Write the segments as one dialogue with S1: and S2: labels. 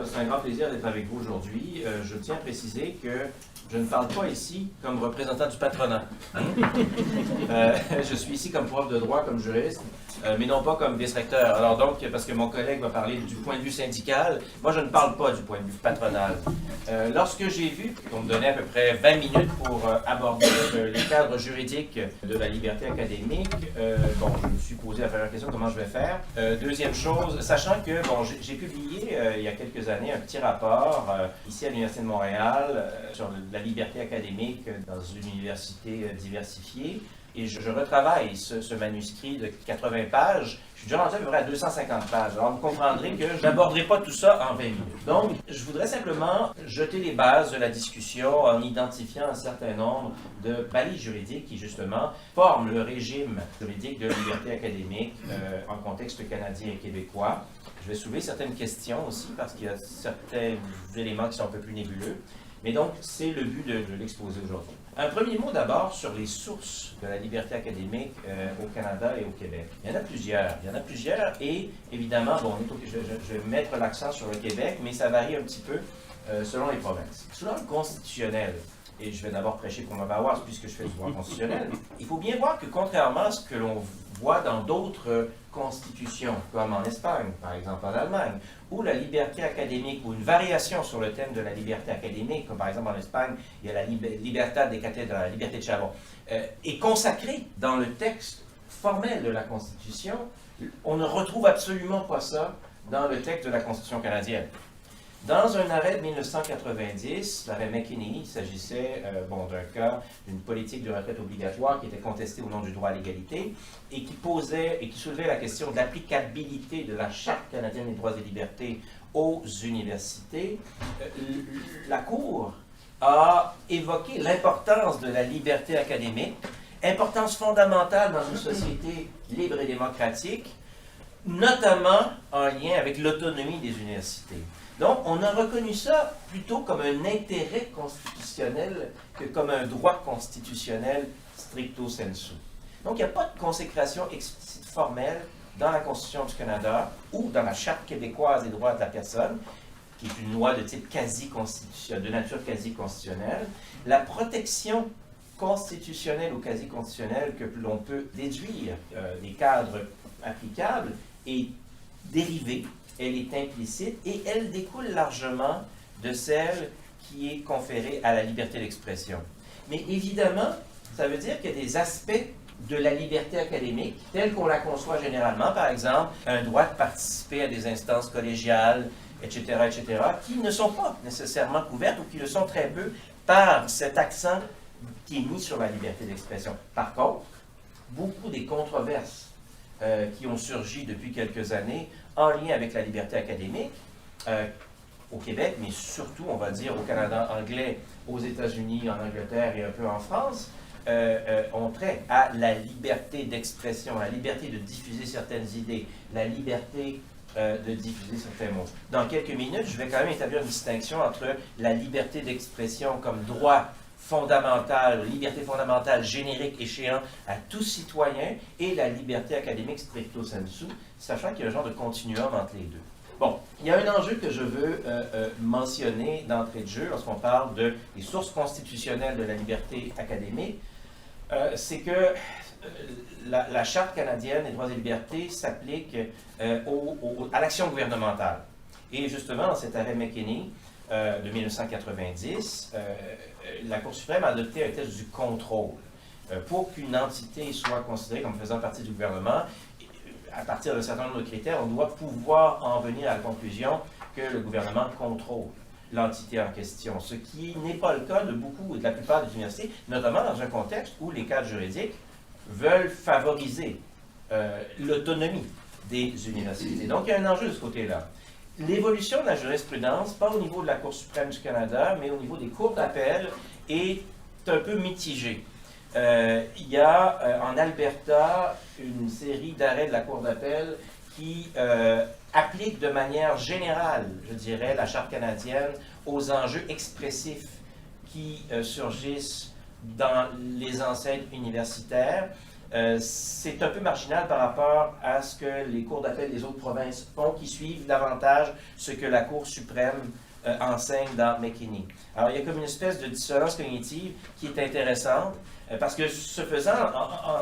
S1: c'est un grand plaisir d'être avec vous aujourd'hui. Je tiens à préciser que je ne parle pas ici comme représentant du patronat. Je suis ici comme prof de droit, comme juriste, mais non pas comme vice-recteur. Alors donc, parce que mon collègue va parler du point de vue syndical, moi je ne parle pas du point de vue patronal. Lorsque j'ai vu qu'on me donnait à peu près 20 minutes pour aborder les cadres juridiques de la liberté académique, bon, je me suis posé la première question, comment je vais faire. Deuxième chose, sachant que, bon, j'ai publié il y a quelques années un petit rapport ici à l'Université de Montréal sur la liberté académique dans une université diversifiée. Et je retravaille ce manuscrit de 80 pages. Je suis déjà rendu à peu près à 250 pages. Alors, vous comprendrez que je n'aborderai pas tout ça en 20 minutes. Donc, je voudrais simplement jeter les bases de la discussion en identifiant un certain nombre de balises juridiques qui, justement, forment le régime juridique de la liberté académique en contexte canadien et québécois. Je vais soulever certaines questions aussi parce qu'il y a certains éléments qui sont un peu plus nébuleux. Mais donc, c'est le but de l'exposé aujourd'hui. Un premier mot d'abord sur les sources de la liberté académique au Canada et au Québec. Il y en a plusieurs et évidemment, bon, je vais mettre l'accent sur le Québec, mais ça varie un petit peu selon les provinces. Sur le constitutionnel, et je vais d'abord prêcher pour ma paroisse puisque je fais du droit constitutionnel, il faut bien voir que contrairement à ce que l'on voit dans d'autres constitutions, comme en Espagne, par exemple en Allemagne, où la liberté académique, ou une variation sur le thème de la liberté académique, comme par exemple en Espagne, il y a la libertad de cátedra, la liberté de chalon, est consacrée dans le texte formel de la Constitution. On ne retrouve absolument pas ça dans le texte de la Constitution canadienne. Dans un arrêt de 1990, l'arrêt McKinney, il s'agissait d'un cas d'une politique de retraite obligatoire qui était contestée au nom du droit à l'égalité et qui soulevait la question de l'applicabilité de la Charte canadienne des droits et libertés aux universités. La Cour a évoqué l'importance de la liberté académique, importance fondamentale dans une société libre et démocratique, notamment en lien avec l'autonomie des universités. Donc, on a reconnu ça plutôt comme un intérêt constitutionnel que comme un droit constitutionnel stricto sensu. Donc, il n'y a pas de consécration explicite formelle dans la Constitution du Canada ou dans la Charte québécoise des droits de la personne, qui est une loi de type quasi-constitutionnel, de nature quasi-constitutionnelle. La protection constitutionnelle ou quasi-constitutionnelle que l'on peut déduire des cadres applicables est dérivée. Elle est implicite et elle découle largement de celle qui est conférée à la liberté d'expression. Mais évidemment, ça veut dire qu'il y a des aspects de la liberté académique, tels qu'on la conçoit généralement, par exemple, un droit de participer à des instances collégiales, etc., qui ne sont pas nécessairement couvertes ou qui le sont très peu par cet accent qui est mis sur la liberté d'expression. Par contre, beaucoup des controverses qui ont surgi depuis quelques années en lien avec la liberté académique, au Québec, mais surtout, on va dire, au Canada anglais, aux États-Unis, en Angleterre et un peu en France, ont trait à la liberté d'expression, la liberté de diffuser certaines idées, la liberté de diffuser certains mots. Dans quelques minutes, je vais quand même établir une distinction entre la liberté d'expression comme droit fondamentale, liberté fondamentale générique échéant à tout citoyen et la liberté académique stricto sensu, sachant qu'il y a un genre de continuum entre les deux. Bon, il y a un enjeu que je veux mentionner d'entrée de jeu lorsqu'on parle des sources constitutionnelles de la liberté académique, c'est que la Charte canadienne des droits et libertés s'applique à l'action gouvernementale. Et justement, dans cet arrêt McKinney, de 1990, la Cour suprême a adopté un test du contrôle. Pour qu'une entité soit considérée comme faisant partie du gouvernement, à partir d'un certain nombre de critères, on doit pouvoir en venir à la conclusion que le gouvernement contrôle l'entité en question, ce qui n'est pas le cas de la plupart des universités, notamment dans un contexte où les cadres juridiques veulent favoriser l'autonomie des universités. Donc, il y a un enjeu de ce côté-là. L'évolution de la jurisprudence, pas au niveau de la Cour suprême du Canada, mais au niveau des cours d'appel, est un peu mitigée. Il y a en Alberta une série d'arrêts de la Cour d'appel qui appliquent de manière générale, je dirais, la Charte canadienne aux enjeux expressifs qui surgissent dans les enseignes universitaires. c'est un peu marginal par rapport à ce que les cours d'appel des autres provinces font, qui suivent davantage ce que la Cour suprême enseigne dans McKinney. Alors, il y a comme une espèce de dissonance cognitive qui est intéressante, parce que ce faisant,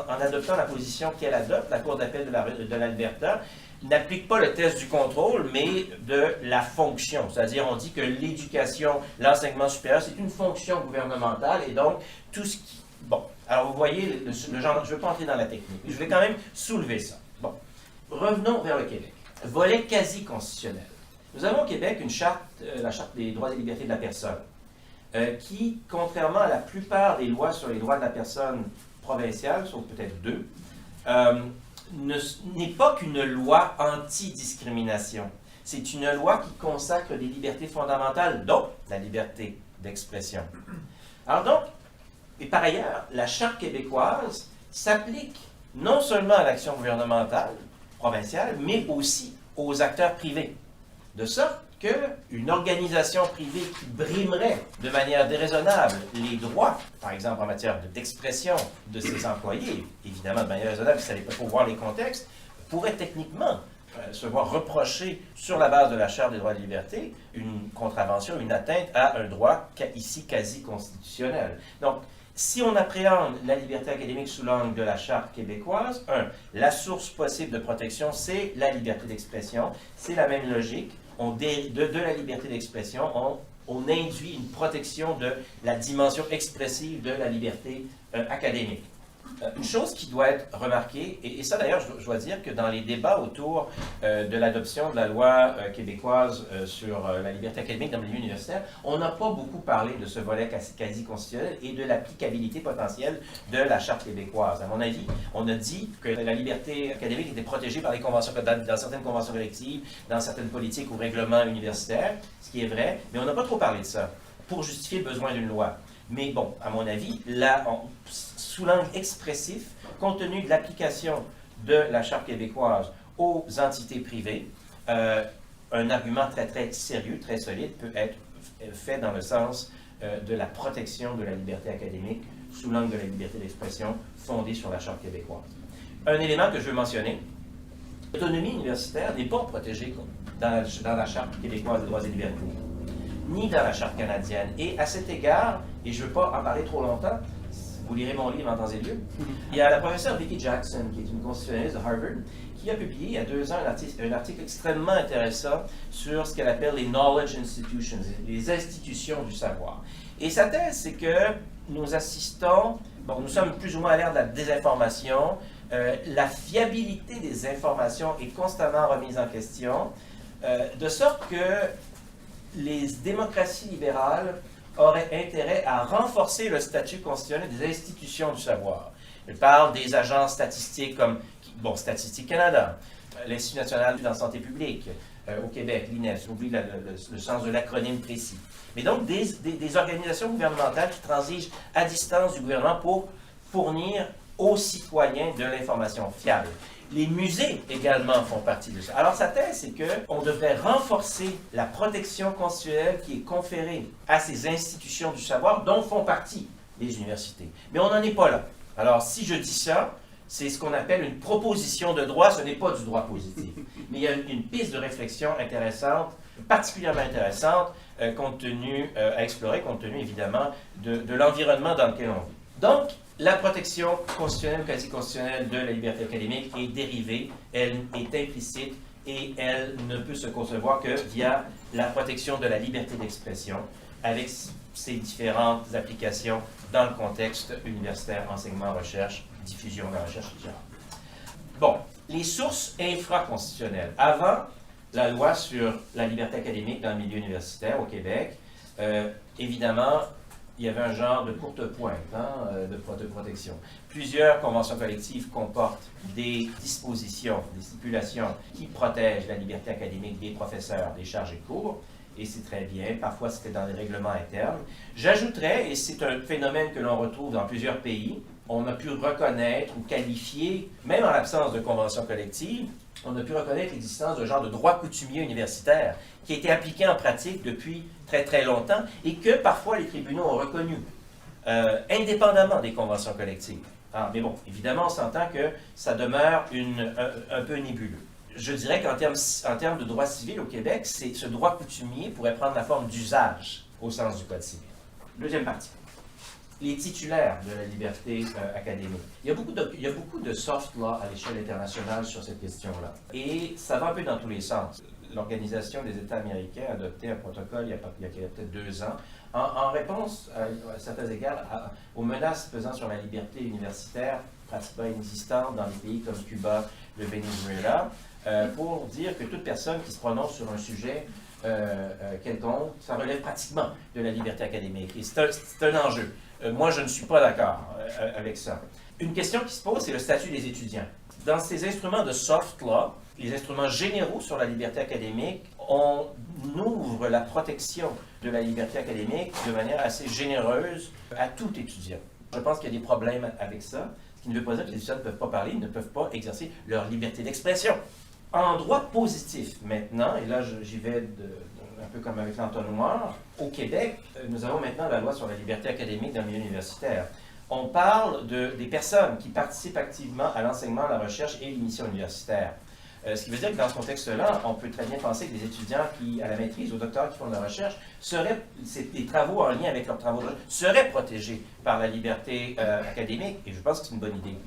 S1: en adoptant la position qu'elle adopte, la Cour d'appel de l'Alberta n'applique pas le test du contrôle, mais de la fonction. C'est-à-dire, on dit que l'éducation, l'enseignement supérieur, c'est une fonction gouvernementale, et donc, tout ce qui... Bon, alors vous voyez, le genre, je ne vais pas entrer dans la technique, mais je vais quand même soulever ça. Bon, revenons vers le Québec. Volet quasi-constitutionnel. Nous avons au Québec une charte, la Charte des droits et libertés de la personne, qui, contrairement à la plupart des lois sur les droits de la personne provinciale, sauf peut-être deux, n'est pas qu'une loi anti-discrimination. C'est une loi qui consacre des libertés fondamentales, dont la liberté d'expression. Alors donc, et par ailleurs, la Charte québécoise s'applique non seulement à l'action gouvernementale provinciale, mais aussi aux acteurs privés. De sorte qu'une organisation privée qui brimerait de manière déraisonnable les droits, par exemple en matière d'expression de ses employés, évidemment de manière raisonnable, il faut voir les contextes, pourrait techniquement se voir reprocher sur la base de la Charte des droits et libertés une contravention, une atteinte à un droit ici quasi constitutionnel. Donc, si on appréhende la liberté académique sous l'angle de la Charte québécoise, la source possible de protection, c'est la liberté d'expression. C'est la même logique. De la liberté d'expression, on induit une protection de la dimension expressive de la liberté académique. Une chose qui doit être remarquée, et ça d'ailleurs je dois dire que dans les débats autour de l'adoption de la loi québécoise sur la liberté académique dans le milieu universitaire, on n'a pas beaucoup parlé de ce volet quasi-constitutionnel et de l'applicabilité potentielle de la Charte québécoise. À mon avis, on a dit que la liberté académique était protégée par les conventions, dans certaines conventions collectives, dans certaines politiques ou règlements universitaires, ce qui est vrai, mais on n'a pas trop parlé de ça pour justifier le besoin d'une loi. Mais bon, à mon avis, là, sous l'angle expressif, compte tenu de l'application de la Charte québécoise aux entités privées, un argument très, très sérieux, très solide, peut être fait dans le sens de la protection de la liberté académique sous l'angle de la liberté d'expression fondée sur la Charte québécoise. Un élément que je veux mentionner, l'autonomie universitaire n'est pas protégée dans la Charte québécoise des droits et libertés, ni dans la Charte canadienne. Et à cet égard, et je ne veux pas en parler trop longtemps, vous lirez mon livre en temps et lieu, il y a la professeure Vicki Jackson, qui est une constitutionnaliste de Harvard, qui a publié il y a 2 ans un article extrêmement intéressant sur ce qu'elle appelle les knowledge institutions, les institutions du savoir. Et sa thèse, c'est que nous assistons, bon, nous sommes plus ou moins à l'ère de la désinformation, la fiabilité des informations est constamment remise en question, de sorte que les démocraties libérales auraient intérêt à renforcer le statut constitutionnel des institutions du savoir. Elle parle des agences statistiques comme, bon, Statistique Canada, l'Institut national de la santé publique, au Québec, l'INEF, j'oublie le sens de l'acronyme précis. Mais donc, des organisations gouvernementales qui transigent à distance du gouvernement pour fournir aux citoyens de l'information fiable. Les musées également font partie de ça. Alors, sa thèse, c'est qu'on devrait renforcer la protection constitutionnelle qui est conférée à ces institutions du savoir dont font partie les universités. Mais on n'en est pas là. Alors, si je dis ça, c'est ce qu'on appelle une proposition de droit, ce n'est pas du droit positif. Mais il y a une piste de réflexion intéressante, particulièrement intéressante, à explorer, compte tenu évidemment de l'environnement dans lequel on vit. Donc, la protection constitutionnelle ou quasi-constitutionnelle de la liberté académique est dérivée, elle est implicite et elle ne peut se concevoir que via la protection de la liberté d'expression avec ses différentes applications dans le contexte universitaire, enseignement, recherche, diffusion de la recherche, etc. Bon, les sources infraconstitutionnelles. Avant la loi sur la liberté académique dans le milieu universitaire au Québec, évidemment, il y avait un genre de courte pointe de protection. Plusieurs conventions collectives comportent des dispositions, des stipulations qui protègent la liberté académique des professeurs, des chargés de cours, et c'est très bien. Parfois, c'était dans les règlements internes. J'ajouterais, et c'est un phénomène que l'on retrouve dans plusieurs pays, on a pu reconnaître ou qualifier, même en l'absence de conventions collectives, on a pu reconnaître l'existence d'un genre de droit coutumier universitaire qui a été appliqué en pratique depuis très très longtemps et que parfois les tribunaux ont reconnu, indépendamment des conventions collectives. Mais bon, évidemment, on s'entend que ça demeure un peu nébuleux. Je dirais qu'en termes de droit civil au Québec, ce droit coutumier pourrait prendre la forme d'usage au sens du Code civil. Deuxième partie. Les titulaires de la liberté académique. Il y a beaucoup de soft law à l'échelle internationale sur cette question-là. Et ça va un peu dans tous les sens. L'Organisation des États américains a adopté un protocole il y a peut-être 2 ans, en réponse, à certains égards, aux menaces pesant sur la liberté universitaire pratiquement inexistantes dans des pays comme Cuba, le Venezuela, pour dire que toute personne qui se prononce sur un sujet quelconque, ça relève pratiquement de la liberté académique. Et c'est un enjeu. Moi, je ne suis pas d'accord avec ça. Une question qui se pose, c'est le statut des étudiants. Dans ces instruments de soft law, les instruments généraux sur la liberté académique, on ouvre la protection de la liberté académique de manière assez généreuse à tout étudiant. Je pense qu'il y a des problèmes avec ça, ce qui ne veut pas dire que les étudiants ne peuvent pas parler, ils ne peuvent pas exercer leur liberté d'expression. En droit positif, maintenant, et là j'y vais un peu comme avec l'entonnoir, au Québec, nous avons maintenant la loi sur la liberté académique dans le milieu universitaire. On parle des personnes qui participent activement à l'enseignement, à la recherche et l'émission universitaire. Ce qui veut dire que dans ce contexte-là, on peut très bien penser que les étudiants qui, à la maîtrise, au doctorat qui font de la recherche, des travaux en lien avec leurs travaux de recherche, seraient protégés par la liberté académique, et je pense que c'est une bonne idée.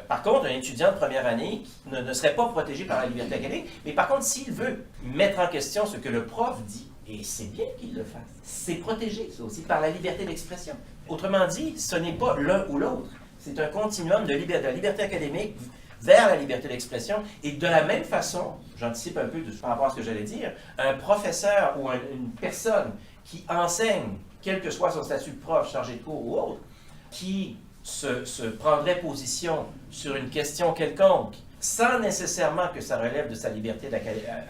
S1: Par contre, un étudiant de première année ne serait pas protégé par la liberté académique, mais par contre, s'il veut mettre en question ce que le prof dit, et c'est bien qu'il le fasse, c'est protégé, ça aussi, par la liberté d'expression. Autrement dit, ce n'est pas l'un ou l'autre, c'est un continuum de la liberté académique vers la liberté d'expression, et de la même façon, j'anticipe un peu par rapport à ce que j'allais dire, un professeur ou une personne qui enseigne, quel que soit son statut de prof, chargé de cours ou autre, qui se prendrait position sur une question quelconque, sans nécessairement que ça relève de sa liberté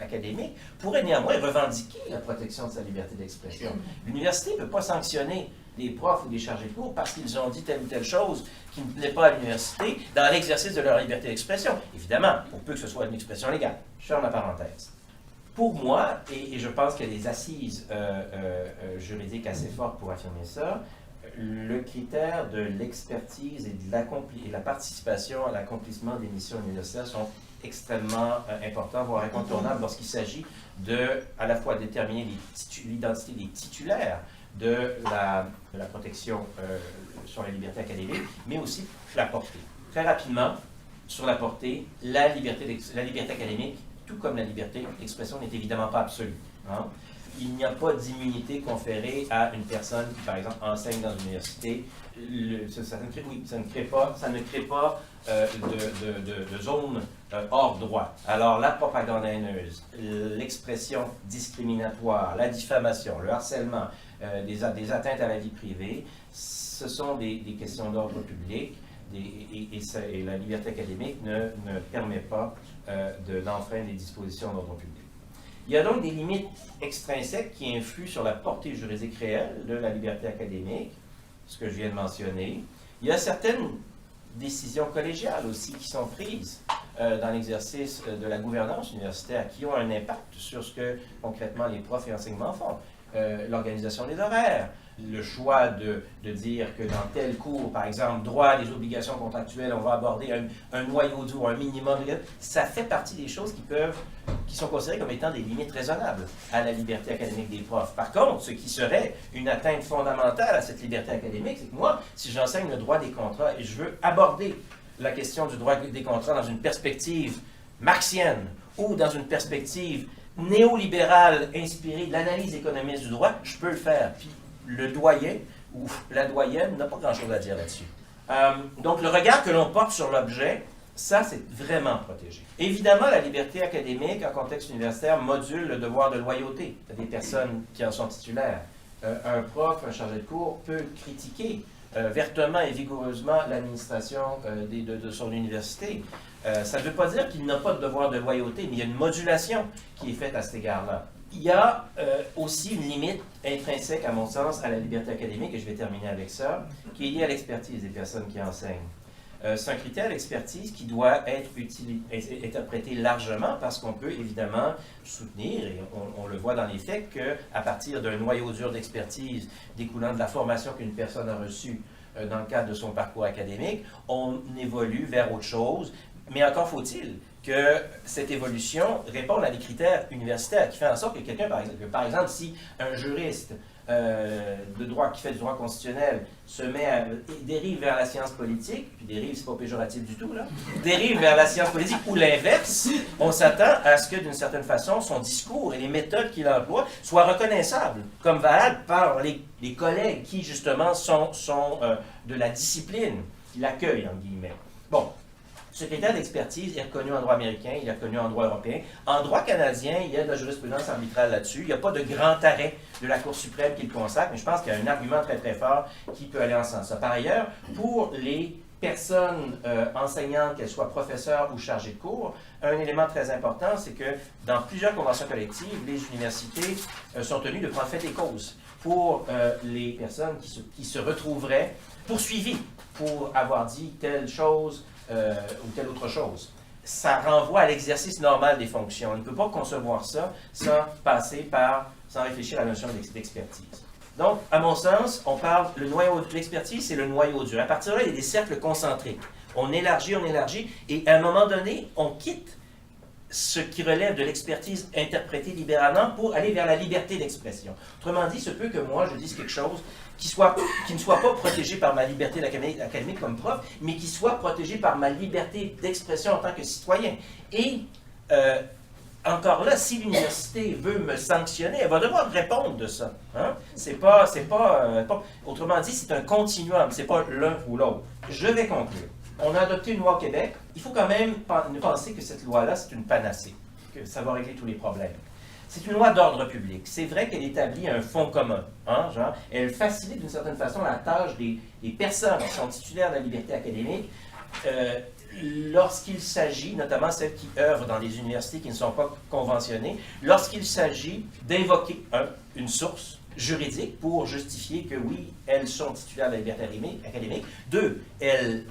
S1: académique, pourrait néanmoins revendiquer la protection de sa liberté d'expression. L'université ne peut pas sanctionner des profs ou des chargés de cours parce qu'ils ont dit telle ou telle chose qui ne plaît pas à l'université dans l'exercice de leur liberté d'expression. Évidemment, pour peu que ce soit une expression légale. Je ferme la parenthèse. Pour moi, et je pense qu'il y a des assises juridiques assez fortes pour affirmer ça, le critère de l'expertise et de la participation à l'accomplissement des missions universitaires sont extrêmement importants, voire incontournables lorsqu'il s'agit à la fois déterminer l'identité des titulaires de la protection sur la liberté académique, mais aussi la portée. Très rapidement, sur la portée, la liberté académique, tout comme la liberté d'expression, n'est évidemment pas absolue. Hein? Il n'y a pas d'immunité conférée à une personne qui, par exemple, enseigne dans une université. Ça ne crée pas de zone hors droit. Alors, la propagande haineuse, l'expression discriminatoire, la diffamation, le harcèlement, des atteintes à la vie privée, ce sont des questions d'ordre public et la liberté académique ne permet pas d'enfreindre les dispositions d'ordre public. Il y a donc des limites extrinsèques qui influent sur la portée juridique réelle de la liberté académique, ce que je viens de mentionner. Il y a certaines décisions collégiales aussi qui sont prises dans l'exercice de la gouvernance universitaire qui ont un impact sur ce que concrètement les profs et enseignements font. L'organisation des horaires, le choix de dire que dans tel cours, par exemple, droit des obligations contractuelles, on va aborder un noyau dur, un minimum, ça fait partie des choses qui sont considérées comme étant des limites raisonnables à la liberté académique des profs. Par contre, ce qui serait une atteinte fondamentale à cette liberté académique, c'est que moi, si j'enseigne le droit des contrats et je veux aborder la question du droit des contrats dans une perspective marxienne ou dans une perspective néolibérale inspirée de l'analyse économiste du droit, je peux le faire. Puis le doyen ou la doyenne n'a pas grand-chose à dire là-dessus. Donc, le regard que l'on porte sur l'objet, ça, c'est vraiment protégé. Évidemment, la liberté académique, en contexte universitaire, module le devoir de loyauté des personnes qui en sont titulaires. Un prof, un chargé de cours peut critiquer vertement et vigoureusement l'administration de son université. Ça ne veut pas dire qu'il n'a pas de devoir de loyauté, mais il y a une modulation qui est faite à cet égard-là. Il y a aussi une limite intrinsèque, à mon sens, à la liberté académique, et je vais terminer avec ça, qui est liée à l'expertise des personnes qui enseignent. C'est un critère d'expertise qui doit être interprété largement parce qu'on peut évidemment soutenir, et on le voit dans les faits, qu'à partir d'un noyau dur d'expertise découlant de la formation qu'une personne a reçue dans le cadre de son parcours académique, on évolue vers autre chose, mais encore faut-il que cette évolution réponde à des critères universitaires qui font en sorte que quelqu'un, par exemple, si un juriste de droit qui fait du droit constitutionnel dérive vers la science politique, puis dérive, c'est pas péjoratif du tout, là, dérive vers la science politique ou l'inverse, on s'attend à ce que, d'une certaine façon, son discours et les méthodes qu'il emploie soient reconnaissables comme valables par les collègues qui, justement, sont de la discipline, qui l'accueillent, en guillemets. Bon. Ce critère d'expertise est reconnu en droit américain, il est reconnu en droit européen. En droit canadien, il y a de la jurisprudence arbitrale là-dessus. Il n'y a pas de grand arrêt de la Cour suprême qui le consacre, mais je pense qu'il y a un argument très très fort qui peut aller en ce sens. Par ailleurs, pour les personnes enseignantes, qu'elles soient professeurs ou chargées de cours, un élément très important, c'est que dans plusieurs conventions collectives, les universités sont tenues de prendre fait et cause pour les personnes qui se retrouveraient poursuivies pour avoir dit telle chose ou telle autre chose. Ça renvoie à l'exercice normal des fonctions. On ne peut pas concevoir ça sans réfléchir à la notion d'expertise. Donc, à mon sens, on parle, l'expertise, c'est le noyau dur. À partir de là, il y a des cercles concentriques. On élargit, et à un moment donné, on quitte ce qui relève de l'expertise interprétée libéralement pour aller vers la liberté d'expression. Autrement dit, il se peut que moi, je dise quelque chose qui ne soit pas protégé par ma liberté académique comme prof, mais qui soit protégé par ma liberté d'expression en tant que citoyen. Et encore là, si l'université veut me sanctionner, elle va devoir répondre de ça. Hein? Autrement dit, c'est un continuum, c'est pas l'un ou l'autre. Je vais conclure. On a adopté une loi au Québec. Il faut quand même penser que cette loi-là, c'est une panacée, que ça va régler tous les problèmes. C'est une loi d'ordre public. C'est vrai qu'elle établit un fonds commun. Hein, genre, elle facilite d'une certaine façon la tâche des personnes qui sont titulaires de la liberté académique lorsqu'il s'agit, notamment celles qui œuvrent dans des universités qui ne sont pas conventionnées, lorsqu'il s'agit d'invoquer, une source juridique pour justifier que oui, elles sont titulaires de la liberté académique. Deux, elles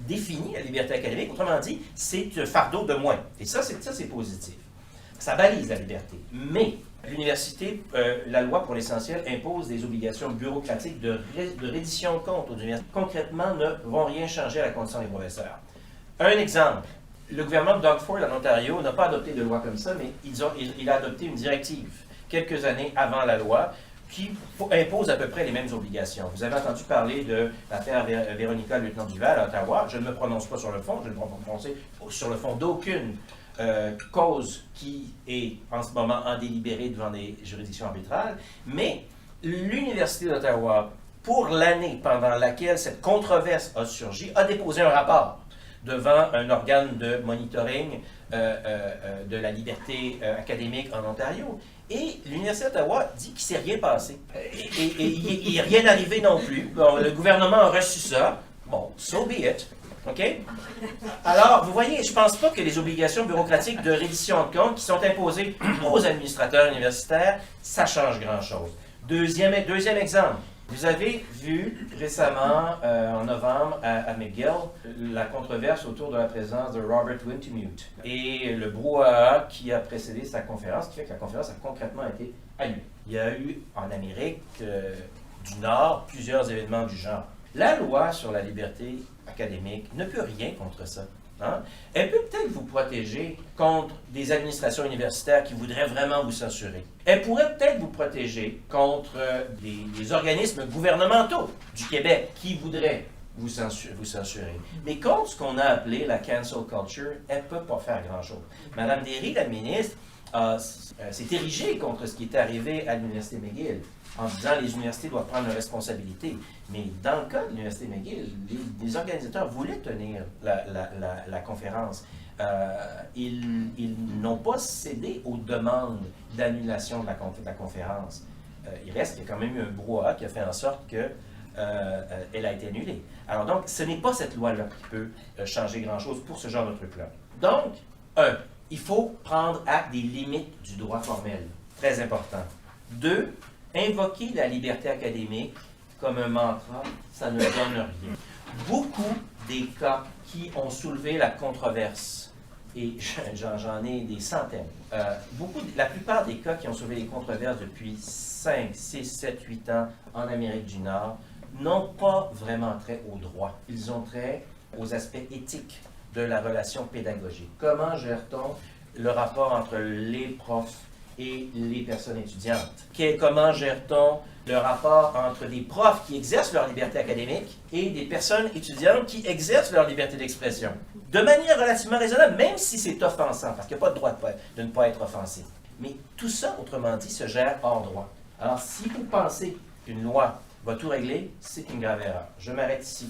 S1: définissent la liberté académique. Autrement dit, c'est un fardeau de moins. Et ça, c'est positif. Ça balise la liberté. Mais l'université, la loi pour l'essentiel, impose des obligations bureaucratiques de reddition de comptes aux universités. Concrètement, ne vont rien changer à la condition des professeurs. Un exemple, le gouvernement de Doug Ford en Ontario n'a pas adopté de loi comme ça, mais il a adopté une directive quelques années avant la loi qui impose à peu près les mêmes obligations. Vous avez entendu parler de l'affaire Véronica Lieutenant-Duval à Ottawa. Je ne me prononce pas sur le fond, je ne me prononce sur le fond d'aucune cause qui est en ce moment en délibéré devant des juridictions arbitrales, mais l'Université d'Ottawa, pour l'année pendant laquelle cette controverse a surgi, a déposé un rapport devant un organe de monitoring de la liberté académique en Ontario. Et l'Université d'Ottawa dit qu'il ne s'est rien passé. Et il n'est rien arrivé non plus. Bon, le gouvernement a reçu ça. Bon, so be it. OK? Alors, vous voyez, je ne pense pas que les obligations bureaucratiques de reddition de comptes qui sont imposées aux administrateurs universitaires, ça change grand-chose. Deuxième exemple. Vous avez vu récemment, en novembre, à McGill, la controverse autour de la présence de Robert Wintemute et le brouhaha qui a précédé sa conférence, qui fait que la conférence a concrètement été annulée. Il y a eu, en Amérique du Nord, plusieurs événements du genre. La loi sur la liberté académique ne peut rien contre ça. Hein? Elle peut peut-être vous protéger contre des administrations universitaires qui voudraient vraiment vous censurer. Elle pourrait peut-être vous protéger contre des organismes gouvernementaux du Québec qui voudraient vous censurer. Mais contre ce qu'on a appelé la cancel culture, elle ne peut pas faire grand-chose. Madame Derry, la ministre, s'est érigée contre ce qui est arrivé à l'Université McGill en disant que les universités doivent prendre leurs responsabilités. Mais dans le cas de l'Université McGill, les organisateurs voulaient tenir la conférence. Ils n'ont pas cédé aux demandes d'annulation de la conférence. Il reste qu'il y a quand même eu un brouhaha qui a fait en sorte qu'elle a été annulée. Alors donc, ce n'est pas cette loi-là qui peut changer grand-chose pour ce genre de truc-là. Donc, il faut prendre acte des limites du droit formel. Très important. 2, invoquer la liberté académique comme un mantra, ça ne donne rien. Beaucoup des cas qui ont soulevé la controverse, et j'en ai des centaines, la plupart des cas qui ont soulevé les controverses depuis 5, 6, 7, 8 ans en Amérique du Nord n'ont pas vraiment trait au droit. Ils ont trait aux aspects éthiques de la relation pédagogique. Comment gère-t-on le rapport entre les profs et les personnes étudiantes? Comment gère-t-on le rapport entre des profs qui exercent leur liberté académique et des personnes étudiantes qui exercent leur liberté d'expression? De manière relativement raisonnable, même si c'est offensant, parce qu'il n'y a pas de droit de ne pas être offensé. Mais tout ça, autrement dit, se gère hors droit. Alors, si vous pensez qu'une loi va tout régler, c'est une grave erreur. Je m'arrête ici.